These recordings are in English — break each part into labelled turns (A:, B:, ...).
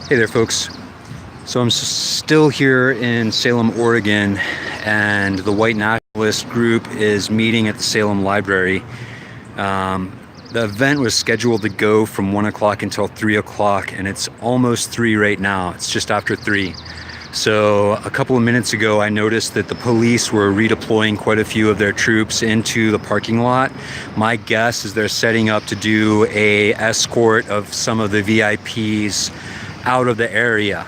A: Hey there, folks. So I'm still here in Salem, Oregon, and the White Nationalist group is meeting at the Salem Library. The event was scheduled to go from 1 o'clock until 3 o'clock, and it's almost 3 right now. It's just after 3. So a couple of minutes ago, I noticed that the police were redeploying quite a few of their troops into the parking lot. My guess is they're setting up to do a escort of some of the VIPs out of the area.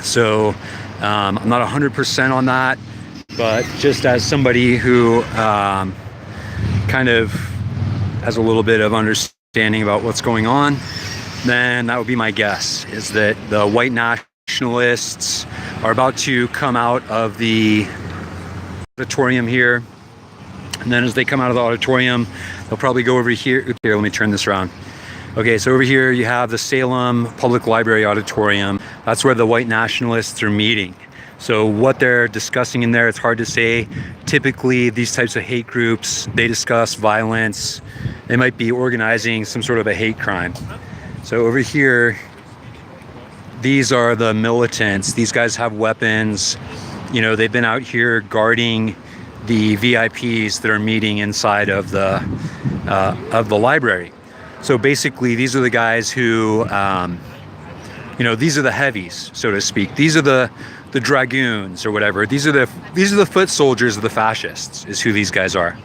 A: So I'm not 100% on that, but just as somebody who kind of has a little bit of understanding about what's going on, then that would be my guess, is that the White Nationalists are about to come out of the auditorium here. And then as they come out of the auditorium, they'll probably go over here. Here, let me turn this around. Okay, so over here you have the Salem Public Library Auditorium. That's where the White Nationalists are meeting. So what they're discussing in there, it's hard to say. Typically, these types of hate groups, they discuss violence. They might be organizing some sort of a hate crime. So over here, these are the militants. These guys have weapons. You know, they've been out here guarding the VIPs that are meeting inside of the library. So basically, these are the guys who, these are the heavies, so to speak. These are the dragoons or whatever. These are the foot soldiers of the fascists, is who these guys are.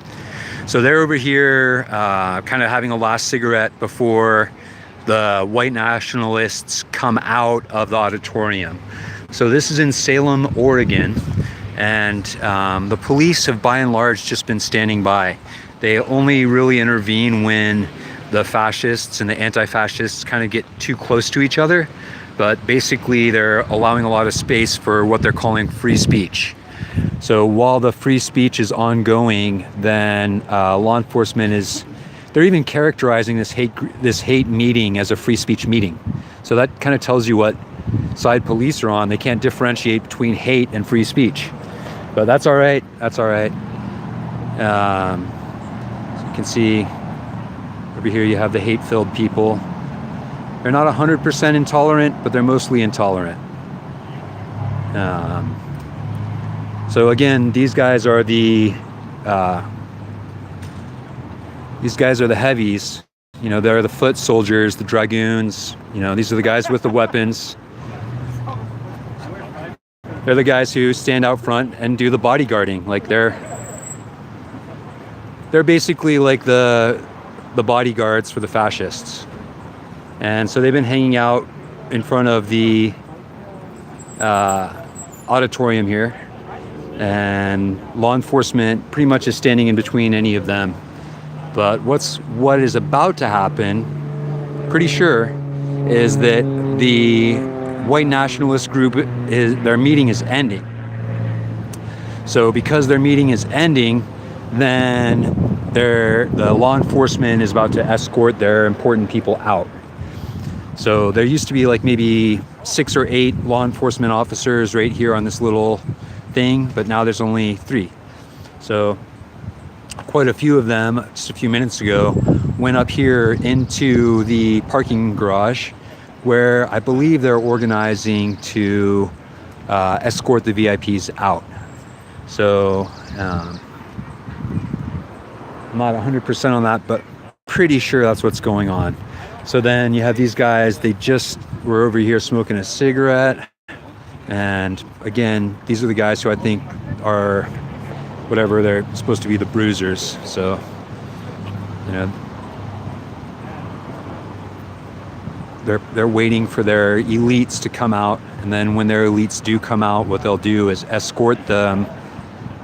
A: So they're over here, kind of having a last cigarette before the White Nationalists come out of the auditorium. So this is in Salem, Oregon, and the police have by and large just been standing by. They only really intervene when the fascists and the anti-fascists kind of get too close to each other, but basically they're allowing a lot of space for what they're calling free speech. So while the free speech is ongoing, then law enforcement they're even characterizing this hate meeting as a free speech meeting. So that kind of tells you what side police are on. They can't differentiate between hate and free speech, but that's all right. That's all right. So you can see over here you have the hate-filled people. They're not 100% intolerant, but they're mostly intolerant. So again, these guys are the heavies. You know, they're the foot soldiers, the dragoons. You know, these are the guys with the weapons. They're the guys who stand out front and do the bodyguarding. Like they're basically like the bodyguards for the fascists. And so they've been hanging out in front of the auditorium here, and law enforcement pretty much is standing in between any of them. But what is about to happen, pretty sure, is that the White Nationalist group, their meeting is ending. So because their meeting is ending, then the law enforcement is about to escort their important people out. So there used to be like maybe 6 or 8 law enforcement officers right here on this little thing, but now there's only 3. So quite a few of them, just a few minutes ago, went up here into the parking garage, where I believe they're organizing to escort the VIPs out. So I'm not 100% on that, but pretty sure that's what's going on. So then you have these guys, they just were over here smoking a cigarette. And again, these are the guys who I think are whatever, they're supposed to be the bruisers. So, you know, they're waiting for their elites to come out. And then when their elites do come out, what they'll do is escort them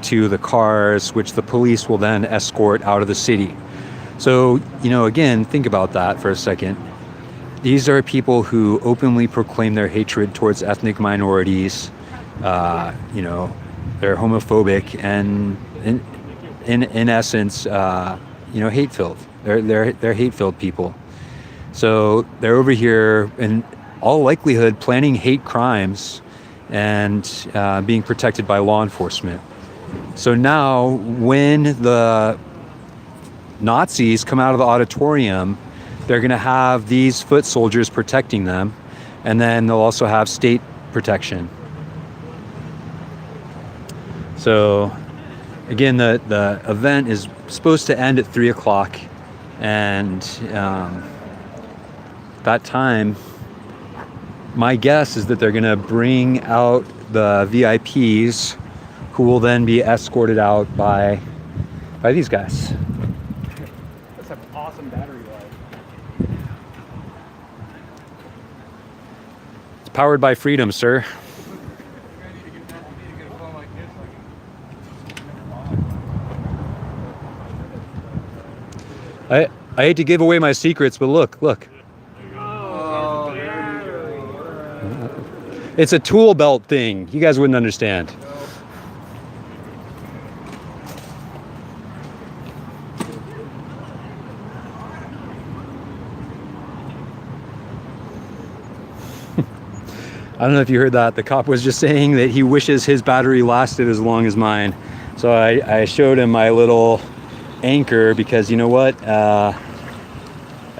A: to the cars, which the police will then escort out of the city. So, you know, again, think about that for a second. These are people who openly proclaim their hatred towards ethnic minorities. They're homophobic and, in essence, hate-filled. They're hate-filled people. So they're over here, in all likelihood, planning hate crimes and being protected by law enforcement. So now, when the Nazis come out of the auditorium, they're going to have these foot soldiers protecting them. And then they'll also have state protection. So again, the event is supposed to end at 3 o'clock, and that time, my guess is that they're going to bring out the VIPs, who will then be escorted out by these guys.
B: That's an awesome battery life.
A: It's powered by freedom, sir. I hate to give away my secrets, but look. It's a tool belt thing. You guys wouldn't understand. I don't know if you heard that. The cop was just saying that he wishes his battery lasted as long as mine. So I showed him my little anchor, because you know what? I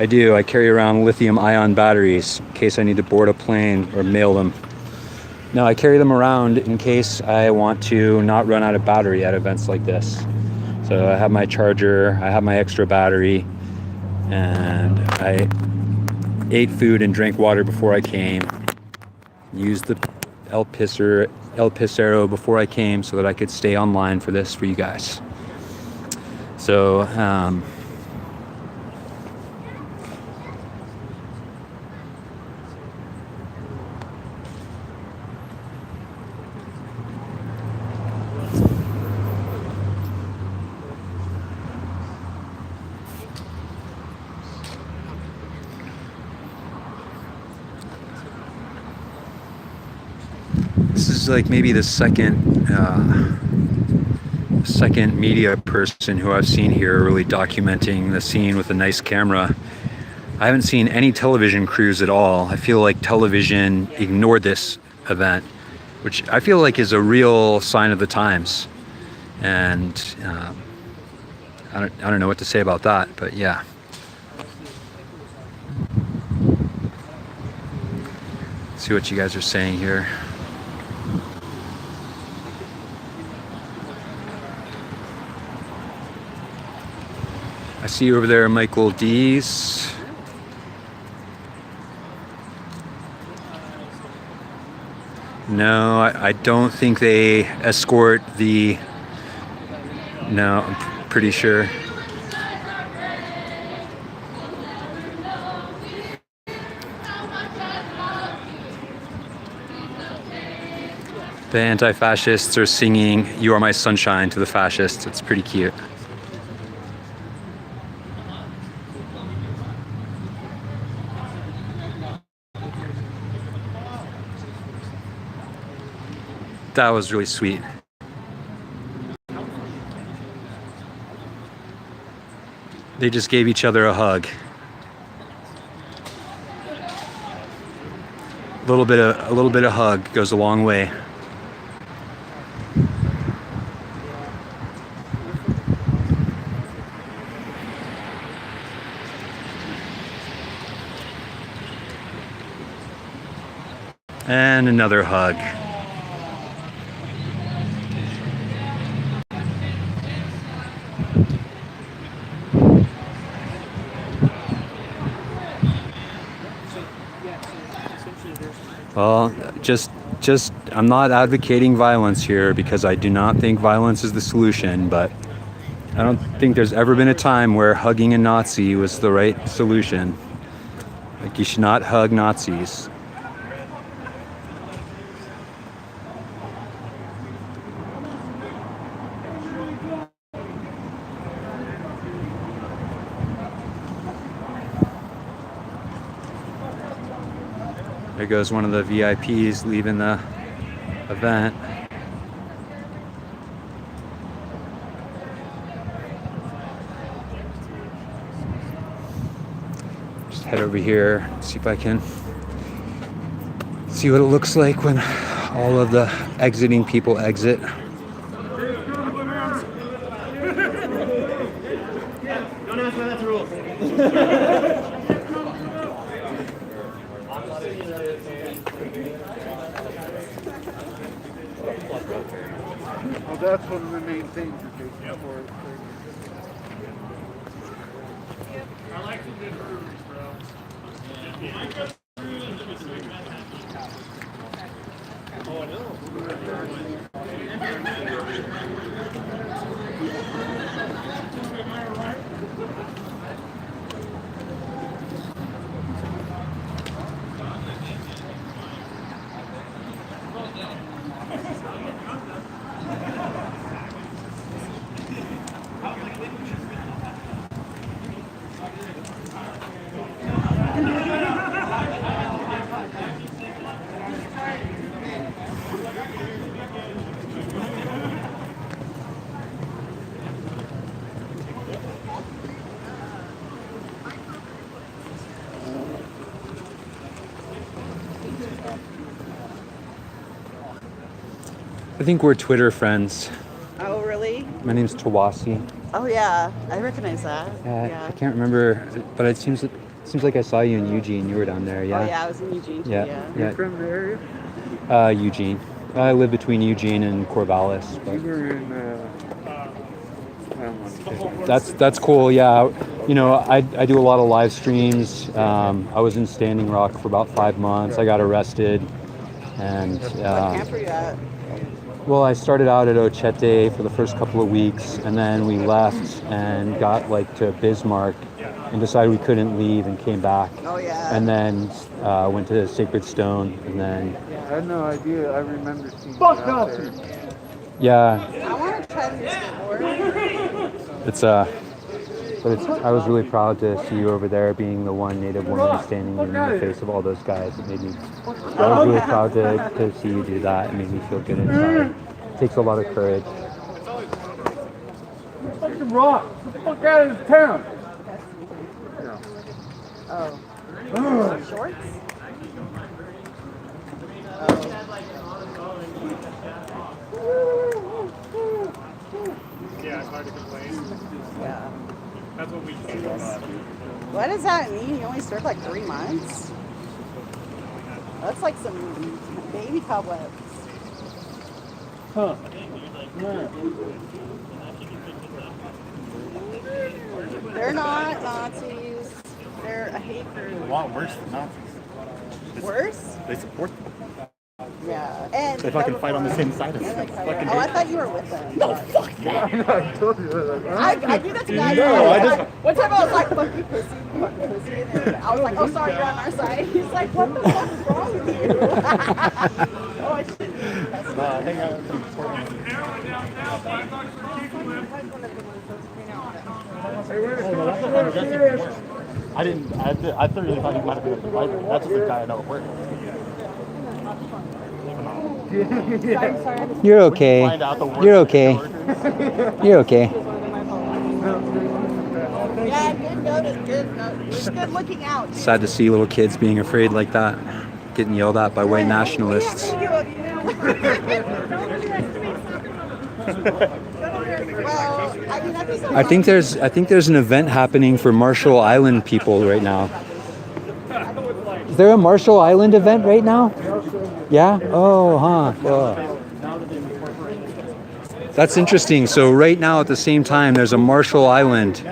A: do. I carry around lithium-ion batteries in case I need to board a plane or mail them. No, I carry them around in case I want to not run out of battery at events like this. So I have my charger, I have my extra battery, and I ate food and drank water before I came. Used the El Pissarro before I came so that I could stay online for this for you guys. So, this is like maybe the second media person who I've seen here really documenting the scene with a nice camera. I haven't seen any television crews at all. I feel like television ignored this event, which I feel like is a real sign of the times. And I don't know what to say about that, but yeah. Let's see what you guys are saying here. I see you over there, Michael Dees. No, I don't think they escort the... No, I'm pretty sure. The anti-fascists are singing "You Are My Sunshine" to the fascists. It's pretty cute. That was really sweet. They just gave each other a hug. A little bit of hug goes a long way. And another hug. Well, just I'm not advocating violence here, because I do not think violence is the solution, but I don't think there's ever been a time where hugging a Nazi was the right solution. Like, you should not hug Nazis. There goes one of the VIPs leaving the event. Just head over here, see if I can see what it looks like when all of the exiting people exit.
B: Don't ask why that's rules.
C: Well, that's one of the main things that they support.
D: I like some good breweries, bro. Oh, I know.
A: I think we're Twitter friends.
E: Oh, really?
A: My name's Tawasi.
E: Oh, yeah. I recognize that.
A: I can't remember, but it seems like I saw you in Eugene. You were down there, yeah?
E: Oh, yeah. I was in Eugene, too,
A: Yeah.
C: You're from the area?
A: Eugene. I live between Eugene and Corvallis.
C: We
A: But
C: were in, I don't want to say.
A: that's cool, yeah. You know, I do a lot of live streams. I was in Standing Rock for about 5 months. I got arrested. And
E: What camp were you at?
A: well, I started out at Ochete for the first couple of weeks, and then we left and got like to Bismarck and decided we couldn't leave and came back.
E: Oh, yeah.
A: And then went to Sacred Stone, and then
C: I had no idea. I remember seeing you out there.
A: yeah,
E: I want to try to do skateboard.
A: it's but it's I was really proud to see you over there being the one Native woman standing in the face of all those guys. It made me I was really proud to see you do that. It made me feel good inside. It takes a lot of courage.
D: Fucking rock. Get the fuck out of this town.
E: Oh. Shorts?
D: Yeah, it's hard to complain.
E: Yeah.
D: That's what we can about.
E: What does that mean? You only served like 3 months? That's like some baby cobwebs.
D: Huh.
E: They're not Nazis. They're a hate group.
F: A lot worse than Nazis.
E: Worse?
F: They support them.
E: Yeah. And
F: They fucking fight on the same side as them. Fucking
E: oh, I thought you were with them.
F: no, fuck that.
C: I told you.
E: I do that to guys.
F: No, I just-
E: One time I was like, fuck you, pussy, fuck you, pussy. And then I was like, oh, sorry, you're on our side. He's like, what the fuck is wrong with you? Oh, I shouldn't.
F: Hang out with them. I thoroughly thought he might have been a provider. That's the guy I know at work.
A: You're okay.
F: Find out the work
A: You're okay. You're okay.
E: Yeah, good notice, good notice. Good looking out.
A: Sad to see little kids being afraid like that, getting yelled at by white nationalists.
E: Well, I mean,
A: I think there's an event happening for Marshall Island people right now. Is there a Marshall Island event right now? Yeah? Oh, huh. Oh. That's interesting. So right now at the same time there's a Marshall Island.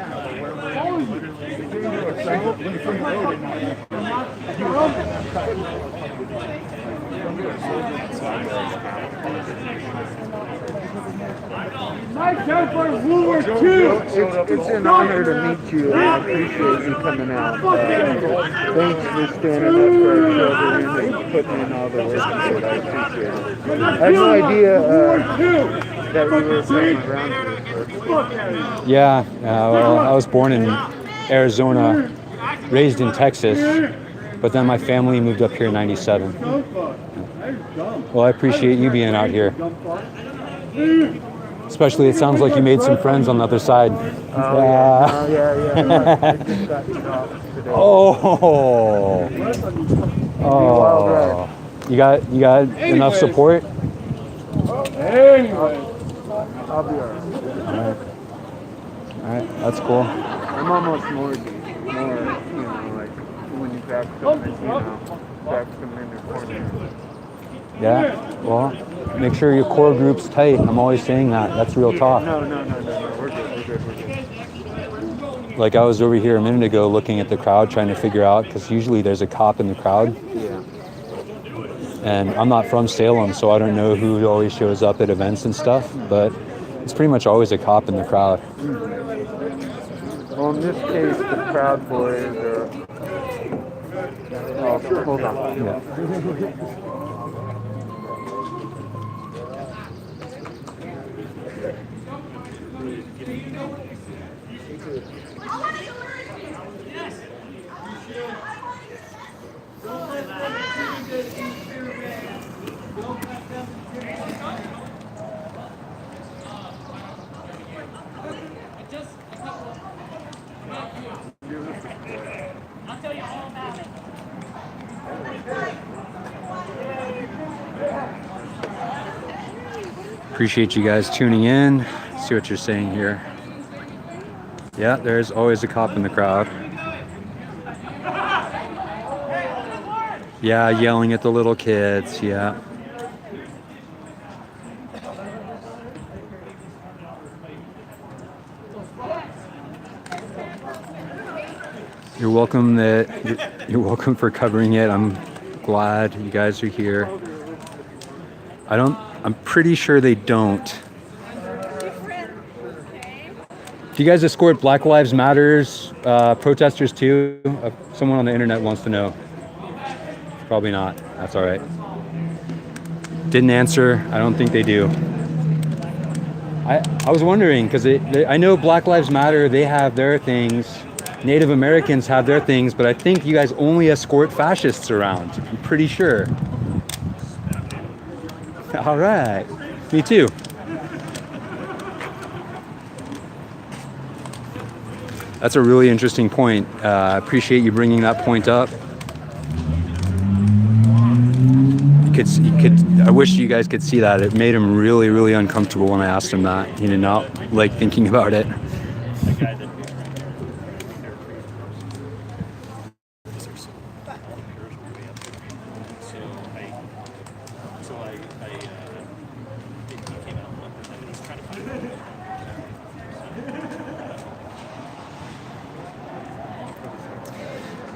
C: It's an honor to meet you. I appreciate you coming out. Thanks for standing up for our children and putting in all the work you did. I appreciate it. I had no idea that you were from around here.
A: Yeah, well, I was born in Arizona, raised in Texas, but then my family moved up here in '97. Well, I appreciate you being out here. Especially, it sounds like you made some friends on the other side.
C: Yeah. I just got you off today.
A: Oh. Oh. You got enough support?
D: Anyway.
C: I'll be alright.
A: All right, that's cool.
C: I'm almost more, like, when you stack them, stack them in the corner.
A: Yeah, well, make sure your core group's tight. I'm always saying that. That's real talk.
C: No. We're good.
A: Like I was over here a minute ago looking at the crowd trying to figure out, because usually there's a cop in the crowd.
C: Yeah.
A: And I'm not from Salem, so I don't know who always shows up at events and stuff, but it's pretty much always a cop in the crowd.
C: Well, in this case, the Proud Boys are... Oh, hold on.
A: Yeah. Appreciate you guys tuning in. See what you're saying here. Yeah, there's always a cop in the crowd. Yeah, yelling at the little kids. Yeah. You're welcome you're welcome for covering it. I'm glad you guys are here. I'm pretty sure they don't. Do you guys escort Black Lives Matters protesters too? Someone on the internet wants to know. Probably not. That's all right. Didn't answer. I don't think they do. I was wondering, because I know Black Lives Matter, they have their things. Native Americans have their things, but I think you guys only escort fascists around. I'm pretty sure. All right. Me too. That's a really interesting point. I appreciate you bringing that point up. I wish you guys could see that. It made him really, really uncomfortable when I asked him that. He did not like thinking about it.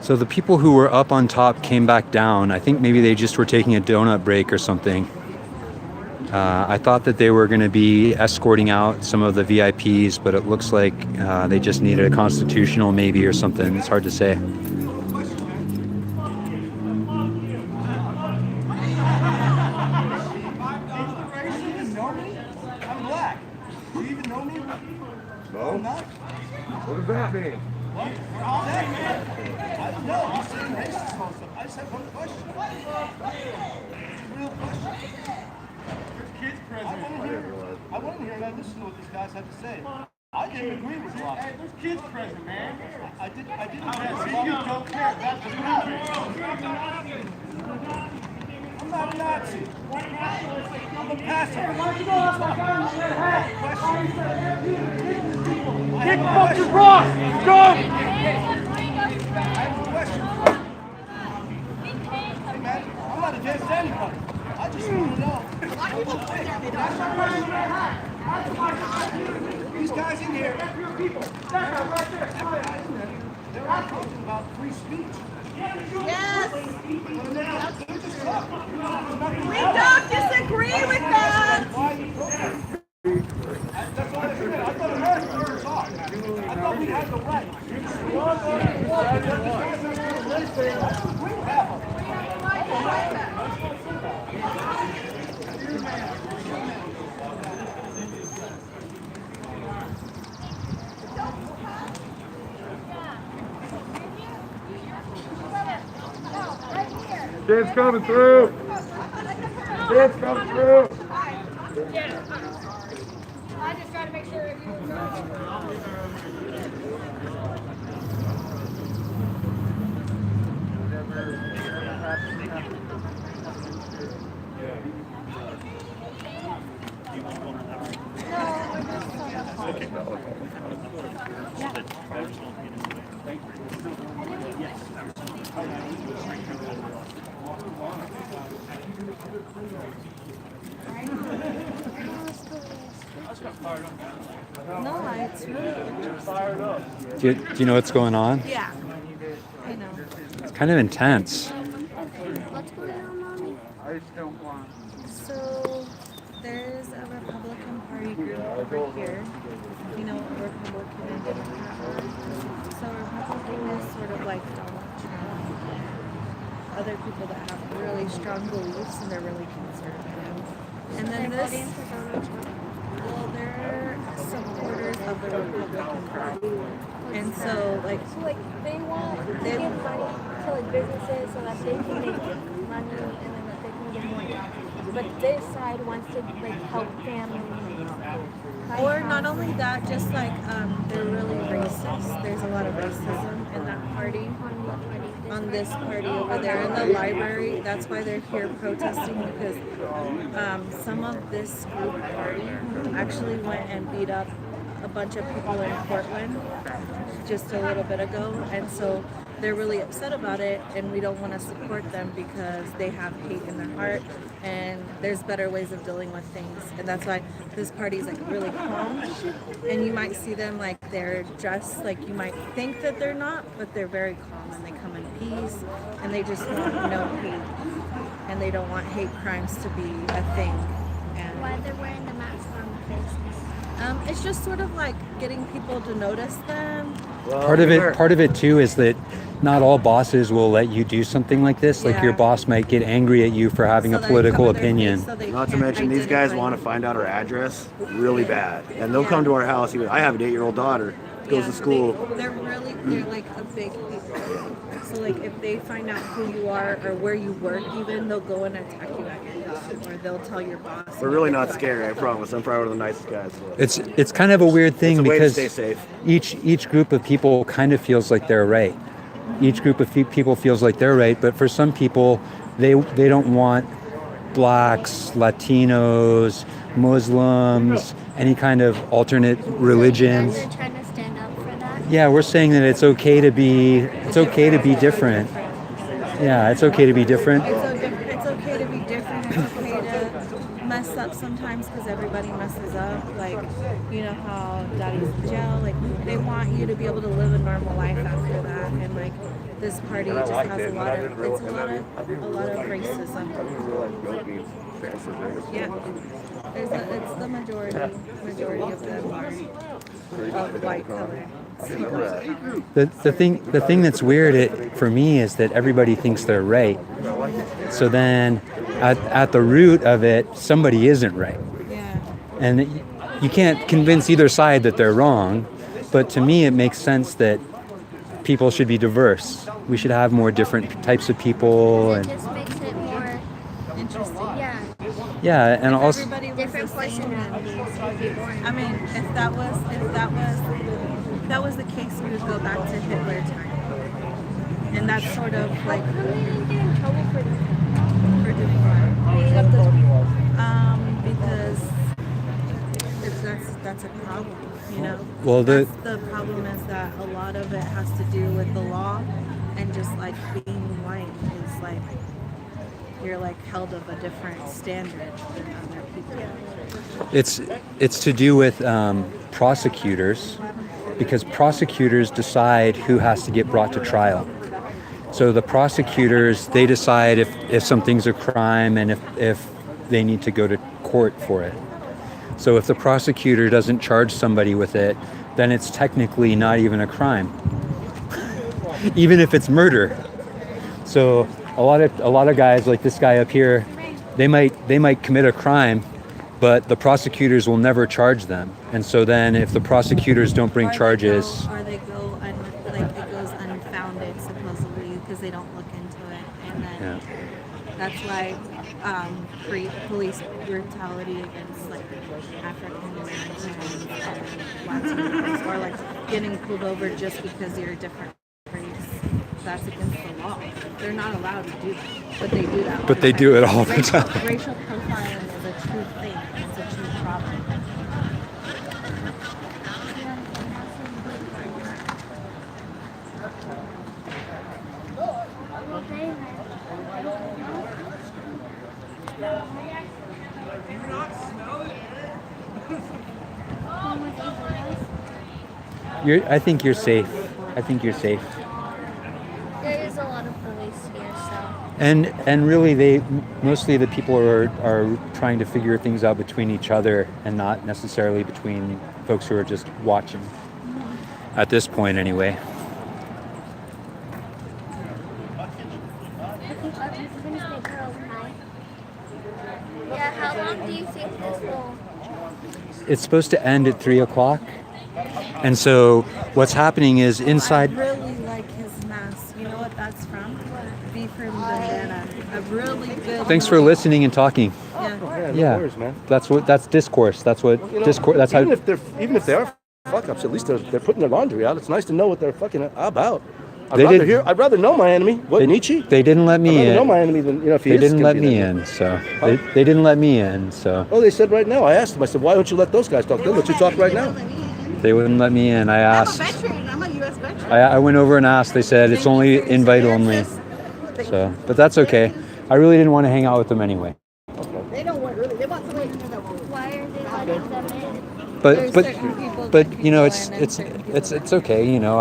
A: So the people who were up on top came back down. I think maybe they just were taking a donut break or something. I thought that they were going to be escorting out some of the VIPs, but it looks like they just needed a constitutional maybe or something. It's hard to say.
C: What does that mean?
G: No, I'm saying racist most of them. I just have one question. It's a real question. There's kids present. I want to hear and I listen to what these guys have to say. I didn't agree with a lot. Hey, there's kids present, man. I didn't agree. You don't care. That's the movement. I'm not a Nazi. I'm a pacifist. Kick fucking Ross! Go! I have a question. Hey man, I'm not against anybody. I just want to know. These guys in here, they're all talking about free speech.
E: Yes.
G: They're just talking.
E: We don't disagree with that.
G: That's all I said. I thought America was talk. I thought we had the right.
C: Kid's coming through. Kid's coming through.
H: Yeah. I just got to make sure if you
G: Yes.
E: No, it's really interesting.
A: Do you know what's going on?
E: Yeah, I know.
A: It's kind of intense.
H: What's going on, Mommy?
C: I just don't want.
E: So there's a Republican Party group over here. You know what Republican and Democrat are? So Republican is sort of like Donald Trump. Other people that have really strong beliefs and they're really conservative. And then
H: They're
E: this,
H: voting for Donald Trump.
E: well, they're supporters of the Republican Party. And so, like,
H: So, like, they want to give money to, like, businesses so that they can make money and then that they can get more jobs. But this side wants to, like, help families.
E: or not only that, just like they're really racist. There's a lot of racism in that party.
H: On what party?
E: On this party over there in the library. That's why they're here protesting, because some of this group party actually went and beat up a bunch of people in Portland just a little bit ago, and so they're really upset about it, and we don't want to support them because they have hate in their heart, and there's better ways of dealing with things, and that's why this party is like really calm, and you might see them like they're dressed like you might think that they're not, but they're very calm, and they come in peace, and they just want no hate, and they don't want hate crimes to be a thing. And
H: Why they're wearing the masks on their faces?
E: it's just sort of like getting people to notice them.
A: Part of it too is that not all bosses will let you do something like this. Like your
E: Yeah.
A: boss might get angry at you for having
E: So
A: a
E: they
A: political
E: cover their
A: opinion.
E: face so they
B: Not to
E: can't
B: mention, these guys
E: identify
B: want to
E: you.
B: find out our address really bad. And they'll
E: Yeah.
B: come to our house. I have an 8-year-old daughter, goes
E: Yeah,
B: to school.
E: they're like a big people. So like if they find out who you are or where you work, even they'll go and attack you at your job, or they'll tell your boss.
B: We're really not scary, I promise. I'm probably one of the nicest guys.
A: It's kind of a weird thing
B: It's a way to
A: because
B: stay safe.
A: each group of people kind of feels like they're right. Each group of people feels like they're right, but for some people, they don't want blacks, Latinos, Muslims, any kind of alternate religions.
H: They're trying to stand up for that.
A: Yeah, we're saying that it's okay to be different. Yeah, it's okay to be different.
E: It's okay to be different. It's okay to mess up sometimes because everybody messes up. Like, you know how daddy's in jail. Like, they want you to be able to live a normal life after that. And like, this party just has a lot of racism. Yeah, it's the majority of them are of white color.
A: The thing that's weird for me is that everybody thinks they're right. So then at the root of it, somebody isn't right.
E: Yeah.
A: And you can't convince either side that they're wrong, but to me it makes sense that people should be diverse. We should have more different types of people,
H: It
A: and
H: just makes it more
E: Interesting.
H: Yeah.
A: yeah, and also
E: Everybody was
H: Different
E: the same.
H: personalities.
E: I mean, if that was the case, we would go back to Hitler time. And that's sort of like
H: How come they didn't get in trouble for this?
E: for doing what?
H: Beating up those people.
E: Because that's a problem, you know.
A: Well,
E: the problem is that a lot of it has to do with the law, and just like being white is like you're like held of a different standard than other people.
A: it's to do with prosecutors, because prosecutors decide who has to get brought to trial. So the prosecutors, they decide if something's a crime and if they need to go to court for it. So if the prosecutor doesn't charge somebody with it, then it's technically not even a crime, even if it's murder. So a lot of guys like this guy up here, they might commit a crime, but the prosecutors will never charge them. And so then if the prosecutors don't bring charges,
E: Or it goes unfounded supposedly because they don't look into it, and then
A: yeah.
E: that's why police brutality against like African Americans or Latinos, or like getting pulled over just because you're a different race, that's against the law. They're not allowed to do that, but they do that.
A: But they do it all the time.
E: Racial profiling is a true thing. It's a true problem.
A: I think you're safe. I think you're safe.
H: There is a lot of police here, so.
A: And really, mostly the people are trying to figure things out between each other and not necessarily between folks who are just watching. At this point, anyway.
H: Yeah, how long do you think this will?
A: It's supposed to end at 3 o'clock. And so what's happening is inside.
E: I really like his mask. You know what that's from? Be from Vendetta. A really good.
A: Thanks for listening and talking.
E: Yeah.
B: Yeah, of course, man.
A: That's discourse. That's what discourse. That's
B: even
A: how.
B: if they are fuck ups, at least they're putting their laundry out. It's nice to know what they're fucking about. I'd rather know my enemy. What, Nietzsche?
A: They didn't let me
B: I'd rather
A: in.
B: know my enemy than, if he
A: They
B: is
A: didn't
B: gonna
A: let
B: be
A: me
B: that
A: in. So they didn't let me in. So
B: Oh, they said right now. I asked them. I said, why don't you let those guys talk? They'll let you talk right now.
A: they wouldn't let me in. I asked.
I: I'm a veteran. I'm a U.S. veteran.
A: I went over and asked. They said it's only invite only. So, but that's okay. I really didn't want to hang out with them anyway.
I: They don't want really. They want somebody to know.
H: Why are they letting them in?
A: But it's okay. You know,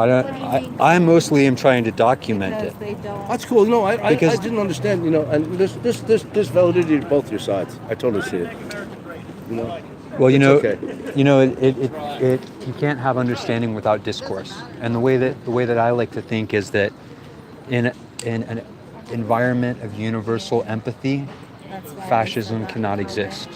A: I mostly am trying to document it.
E: Because they don't.
B: That's cool. No, I
A: Because-
B: didn't understand. And there's validity to both your sides. I totally see it. You know.
A: Well,
B: It's okay.
A: You can't have understanding without discourse. And the way that I like to think is that in an environment of universal empathy,
E: That's why
A: fascism cannot exist.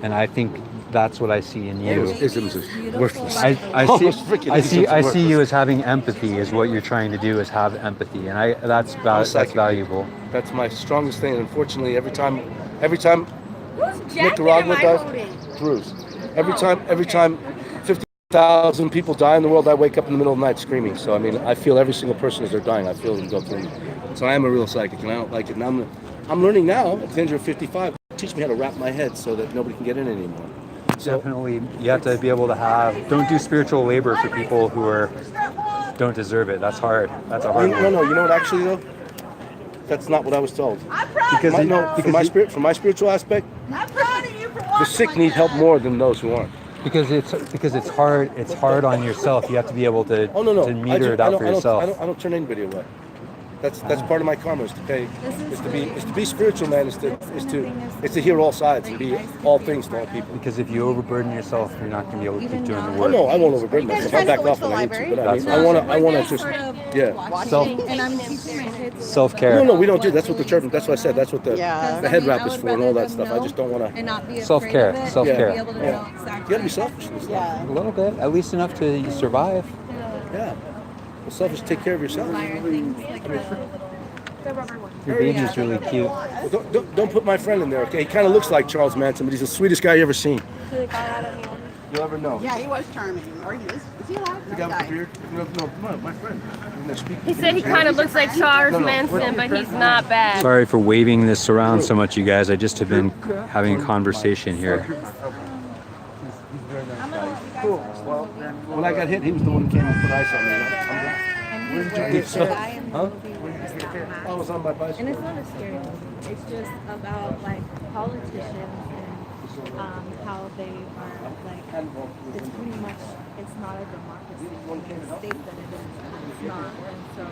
A: And I think that's what I see in you.
B: Isms is worthless.
A: I
B: Almost freaking
A: I
B: isms
A: see you as having empathy. Is what you're trying to do is have empathy, and that's
B: psychic.
A: valuable.
B: That's my strongest thing. And unfortunately, every time
H: Who's
B: Nicaragua does, Bruce. Every time 50,000 people die in the world, I wake up in the middle of the night screaming. So I mean, I feel every single person as they're dying. I feel them go through me. So I am a real psychic, and I don't like it. And I'm learning now at the age of 55. Teach me how to wrap my head so that nobody can get in anymore. So
A: Definitely, you have to be able to don't do spiritual labor for people who don't deserve it. That's hard. That's a hard one.
B: no. You know what? Actually, though, that's not what I was told. From my spiritual aspect,
I: I'm proud of you for
B: the sick need help more than those who aren't.
A: Because it's hard. It's hard on yourself. You have to be able to
B: Oh no.
A: to meter it out for yourself.
B: I don't turn anybody away. That's part of my karma is to pay. Is to be spiritual, man. Is to hear all sides and be all things to all people.
A: Because if you overburden yourself, you're not going to be able to keep doing the
B: Oh
A: work.
B: no, I won't overburden myself. I back off when I need to. But I mean, I want to just
A: Self
E: And I'm teaching my kids.
A: self-care.
B: No, we don't do. That's what the church. That's what I said. That's what the head wrap is for and all that stuff. I just don't want to.
E: And not be afraid
A: Self-care,
E: of it,
A: self-care.
E: Be able to know exactly.
B: You gotta be selfish in this life.
A: A little bit, at least enough to survive.
B: Yeah. Well, selfish. Take care of yourself.
E: Admire things like that.
A: Your baby's really cute.
B: Well, don't put my friend in there, okay? He kind of looks like Charles Manson, but he's the sweetest guy you ever seen. You'll ever know.
I: Yeah, he was charming. Or he is. Is he alive?
B: The guy with the beard? No, my friend.
J: He said he kind of looks like Charles Manson, but he's not bad.
A: Sorry for waving this around so much, you guys. I just have been having a conversation here.
B: Cool. Well, when I got hit, he was the one who came and put ice on me.
E: And he's
B: get
E: the guy in the
B: Huh?
E: movie where he's got a mask.
B: I was on my
E: And
B: bicycle.
E: it's not a scary movie. It's just about like politicians and how they are like. It's pretty much. It's not a democracy. The state that it is. It's not. And so,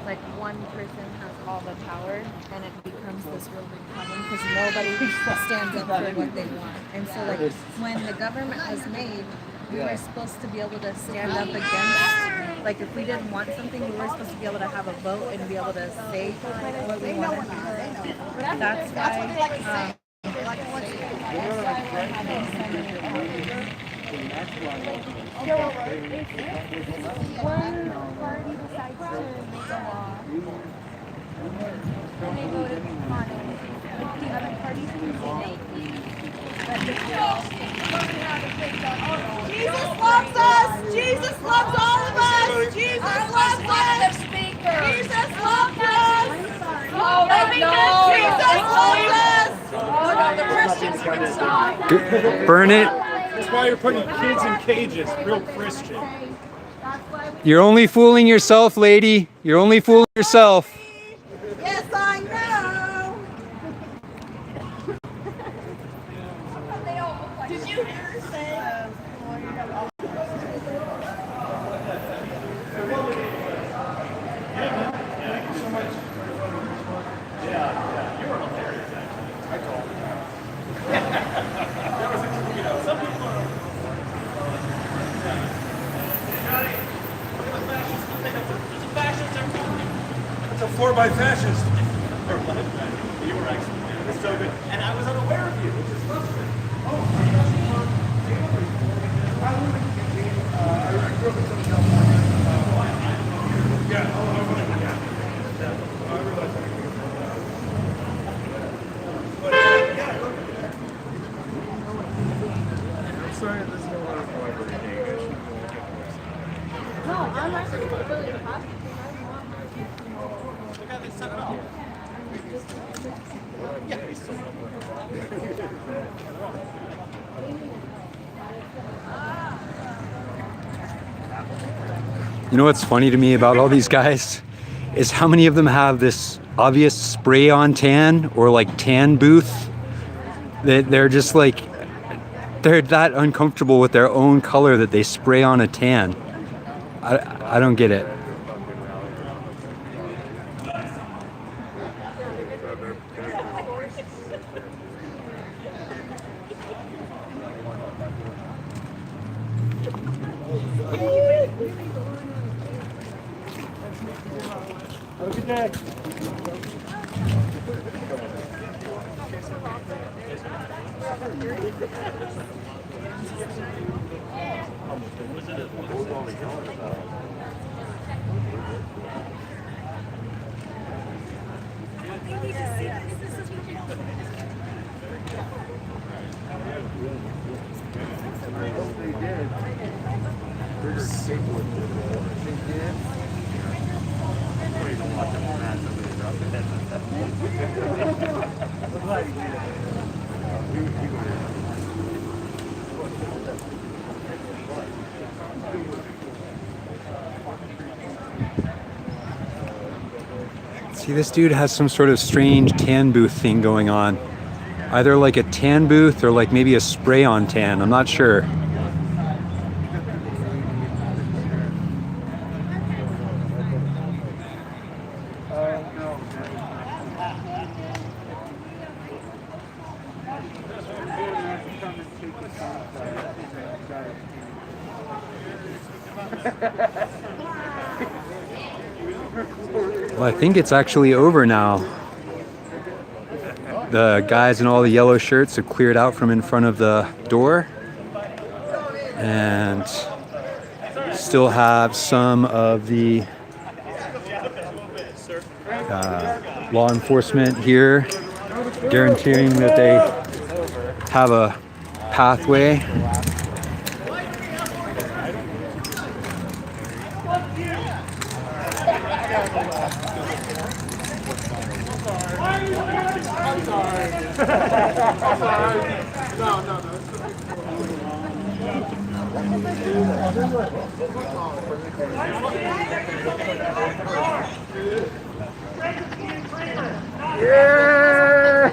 E: like one person has all the power, and it becomes this real big problem because nobody stands up for what they want. And so, like when the government was made. We were supposed to be able to stand up against, like if we didn't want something, we were supposed to be able to have a vote and be able to say what we wanted. That's why.
H: One party decides to make a law, and they voted on it. The other parties can say
I: Jesus loves us. Jesus loves all of us. Jesus loves us. Jesus loves us.
J: Oh, no.
I: Jesus loves us. Oh, no, the Christians are inside.
A: Burn it.
D: That's why you're putting kids in cages. Real Christian.
A: You're only fooling yourself, lady. You're only fooling yourself.
I: Yes, I know.
G: before by fascists. You were excellent. It was so good. And I was unaware of you, which is lovely.
A: You know what's funny to me about all these guys is how many of them have this obvious spray on tan or like tan booth that they're just like, they're that uncomfortable with their own color that they spray on a tan. I don't get it. See, this dude has some sort of strange tan booth thing going on. Either like a tan booth or like maybe a spray on tan. I'm not sure. Well, I think it's actually over now. The guys in all the yellow shirts have cleared out from in front of the door and still have some of the law enforcement here guaranteeing that they have a pathway.
C: Yeah!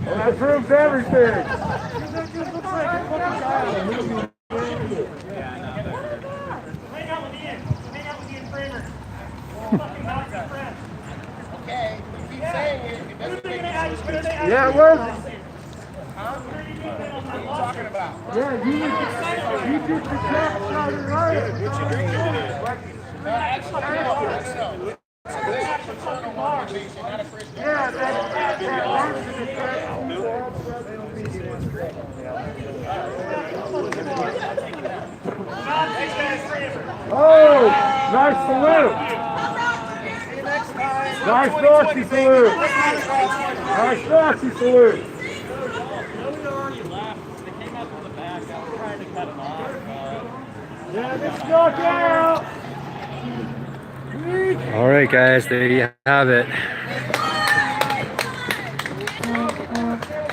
C: That proves everything. Yeah, it was. Yeah, you did the job right. Oh, nice salute. Nice Nazi salute. Nice Nazi salute.
A: All right, guys, there you have it.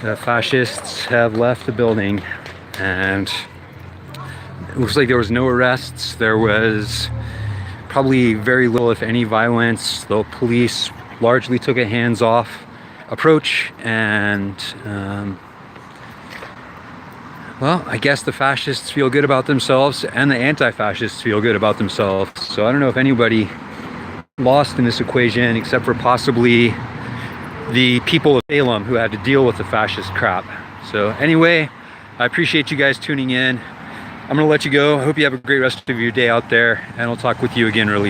A: The fascists have left the building, and it looks like there was no arrests. There was probably very little, if any, violence. The police largely took a hands-off approach, and well, I guess the fascists feel good about themselves and the anti-fascists feel good about themselves. So I don't know if anybody lost in this equation except for possibly the people of Salem who had to deal with the fascist crap. So anyway, I appreciate you guys tuning in. I'm gonna let you go. I hope you have a great rest of your day out there, and I'll talk with you again really